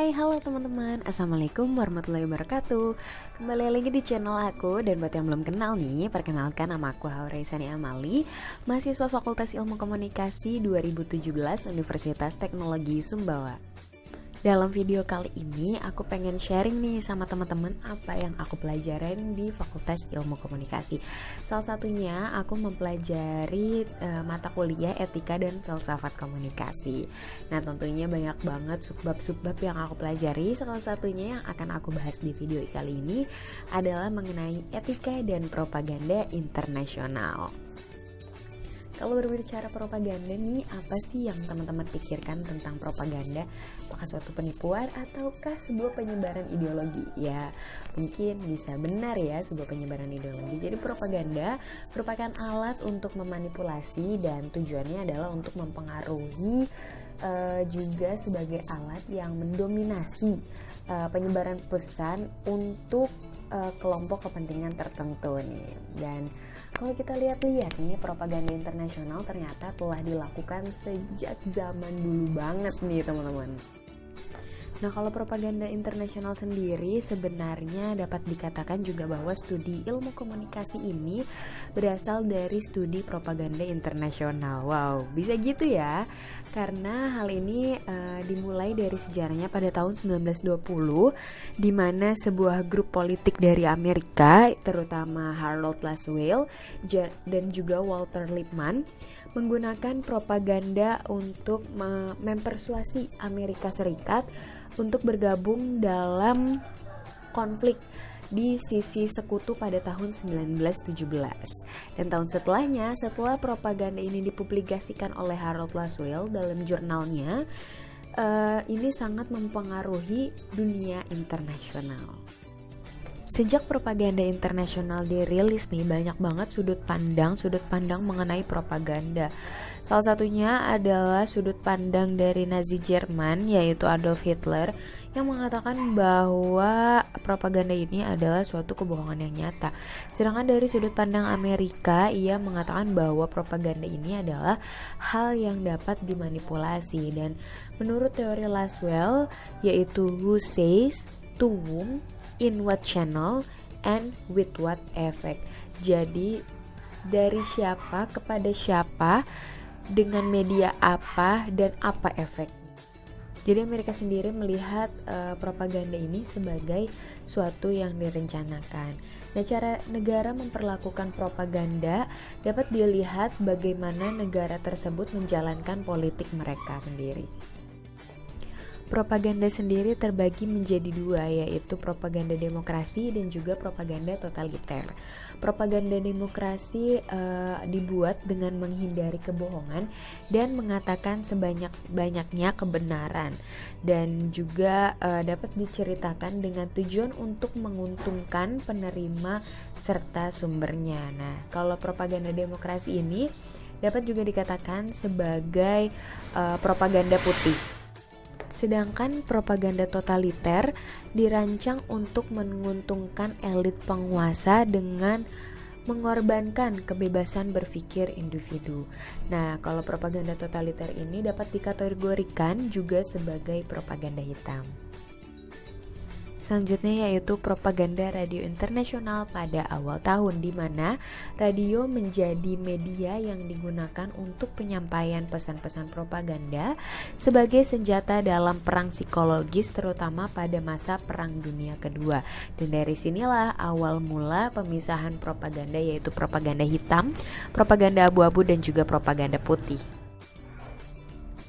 Halo teman-teman, Assalamualaikum warahmatullahi wabarakatuh. Kembali lagi di channel aku. Dan buat yang belum kenal nih, perkenalkan nama aku Haureisani Amali, mahasiswa Fakultas Ilmu Komunikasi 2017 Universitas Teknologi Sumbawa. Dalam video kali ini aku pengen sharing nih sama teman-teman apa yang aku pelajarin di Fakultas Ilmu Komunikasi. Salah satunya aku mempelajari mata kuliah Etika dan Filsafat Komunikasi. Nah, tentunya banyak banget subbab-subbab yang aku pelajari. Salah satunya yang akan aku bahas di video kali ini adalah mengenai etika dan propaganda internasional. Kalau berbicara propaganda nih, apa sih yang teman-teman pikirkan tentang propaganda? Apakah suatu penipuan ataukah sebuah penyebaran ideologi? Ya, mungkin bisa benar ya, sebuah penyebaran ideologi. Jadi propaganda merupakan alat untuk memanipulasi dan tujuannya adalah untuk mempengaruhi, juga sebagai alat yang mendominasi penyebaran pesan untuk kelompok kepentingan tertentu nih. Dan kalau kita lihat-lihat nih, propaganda internasional ternyata telah dilakukan sejak zaman dulu banget nih teman-teman. Nah, kalau propaganda internasional sendiri sebenarnya dapat dikatakan juga bahwa studi ilmu komunikasi ini berasal dari studi propaganda internasional. Wow, bisa gitu ya? Karena hal ini dimulai dari sejarahnya pada tahun 1920, di mana sebuah grup politik dari Amerika, terutama Harold Lasswell dan juga Walter Lippmann, menggunakan propaganda untuk mempersuasi Amerika Serikat untuk bergabung dalam konflik di sisi sekutu pada tahun 1917. Dan tahun setelahnya, setelah propaganda ini dipublikasikan oleh Harold Lasswell dalam jurnalnya, ini sangat mempengaruhi dunia internasional. Sejak propaganda internasional dirilis nih, banyak banget sudut pandang mengenai propaganda. Salah satunya adalah sudut pandang dari Nazi Jerman, yaitu Adolf Hitler, yang mengatakan bahwa propaganda ini adalah suatu kebohongan yang nyata. Sedangkan dari sudut pandang Amerika, ia mengatakan bahwa propaganda ini adalah hal yang dapat dimanipulasi. Dan menurut teori Lasswell, yaitu who says, to whom, in what channel, and with what effect. Jadi dari siapa kepada siapa, dengan media apa, dan apa efek. Jadi Amerika sendiri melihat propaganda ini sebagai suatu yang direncanakan. Nah, cara negara memperlakukan propaganda dapat dilihat bagaimana negara tersebut menjalankan politik mereka sendiri. Propaganda sendiri terbagi menjadi dua, yaitu propaganda demokrasi dan juga propaganda totaliter. Propaganda demokrasi dibuat dengan menghindari kebohongan dan mengatakan sebanyak-banyaknya kebenaran, dan juga dapat diceritakan dengan tujuan untuk menguntungkan penerima serta sumbernya. Nah, kalau propaganda demokrasi ini dapat juga dikatakan sebagai propaganda putih. Sedangkan propaganda totaliter dirancang untuk menguntungkan elit penguasa dengan mengorbankan kebebasan berpikir individu. Nah, kalau propaganda totaliter ini dapat dikategorikan juga sebagai propaganda hitam. Selanjutnya yaitu propaganda radio internasional pada awal tahun, di mana radio menjadi media yang digunakan untuk penyampaian pesan-pesan propaganda sebagai senjata dalam perang psikologis, terutama pada masa Perang Dunia Kedua. Dan dari sinilah awal mula pemisahan propaganda, yaitu propaganda hitam, propaganda abu-abu, dan juga propaganda putih.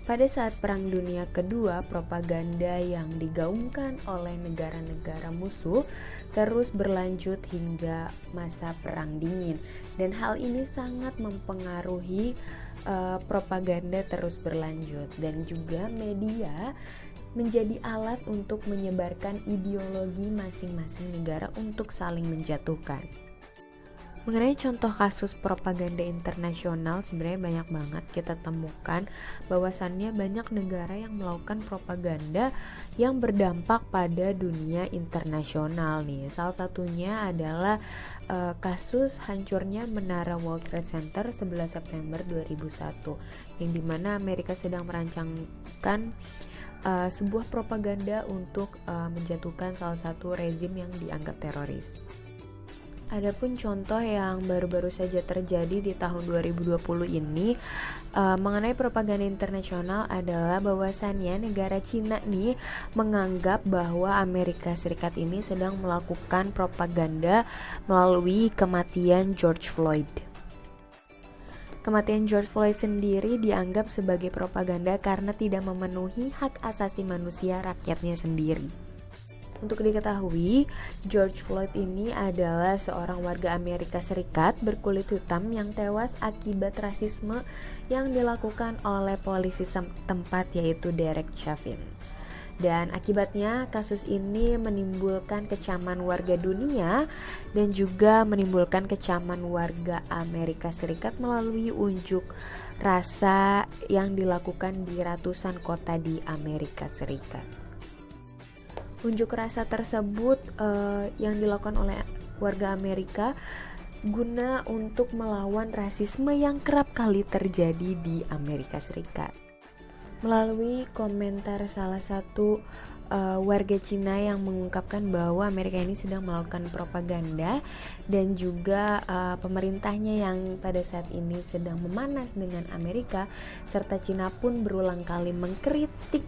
Pada saat Perang Dunia Kedua, propaganda yang digaungkan oleh negara-negara musuh terus berlanjut hingga masa Perang Dingin. Dan hal ini sangat mempengaruhi propaganda terus berlanjut. Dan juga media menjadi alat untuk menyebarkan ideologi masing-masing negara untuk saling menjatuhkan. Mengenai contoh kasus propaganda internasional, sebenarnya banyak banget kita temukan bahwasannya banyak negara yang melakukan propaganda yang berdampak pada dunia internasional nih. Salah satunya adalah kasus hancurnya Menara World Trade Center 11 September 2001, yang dimana Amerika sedang merancangkan sebuah propaganda untuk menjatuhkan salah satu rezim yang dianggap teroris. Adapun contoh yang baru-baru saja terjadi di tahun 2020 ini mengenai propaganda internasional adalah bahwasannya negara Cina nih menganggap bahwa Amerika Serikat ini sedang melakukan propaganda melalui kematian George Floyd. Kematian George Floyd sendiri dianggap sebagai propaganda karena tidak memenuhi hak asasi manusia rakyatnya sendiri. Untuk diketahui, George Floyd ini adalah seorang warga Amerika Serikat berkulit hitam yang tewas akibat rasisme yang dilakukan oleh polisi setempat, yaitu Derek Chauvin. Dan akibatnya kasus ini menimbulkan kecaman warga dunia dan juga menimbulkan kecaman warga Amerika Serikat melalui unjuk rasa yang dilakukan di ratusan kota di Amerika Serikat. Unjuk rasa tersebut yang dilakukan oleh warga Amerika guna untuk melawan rasisme yang kerap kali terjadi di Amerika Serikat. Melalui komentar salah satu warga Cina yang mengungkapkan bahwa Amerika ini sedang melakukan propaganda dan juga pemerintahnya yang pada saat ini sedang memanas dengan Amerika, serta Cina pun berulang kali mengkritik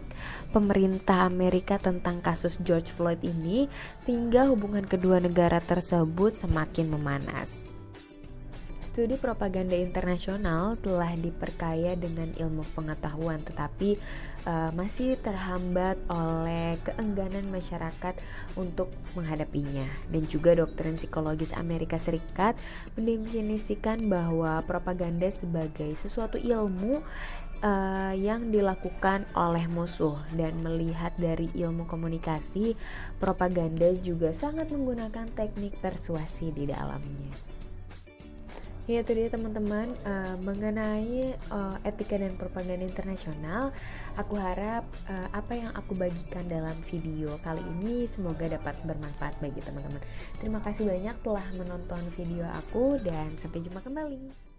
pemerintah Amerika tentang kasus George Floyd ini, sehingga hubungan kedua negara tersebut semakin memanas. Studi propaganda internasional telah diperkaya dengan ilmu pengetahuan, tetapi masih terhambat oleh keengganan masyarakat untuk menghadapinya. Dan juga doktrin psikologis Amerika Serikat mendefinisikan bahwa propaganda sebagai sesuatu ilmu yang dilakukan oleh musuh, dan melihat dari ilmu komunikasi, propaganda juga sangat menggunakan teknik persuasi di dalamnya. Ya, itu dia teman-teman mengenai etika dan propaganda internasional. Aku harap apa yang aku bagikan dalam video kali ini semoga dapat bermanfaat bagi teman-teman. Terima kasih banyak telah menonton video aku dan sampai jumpa kembali.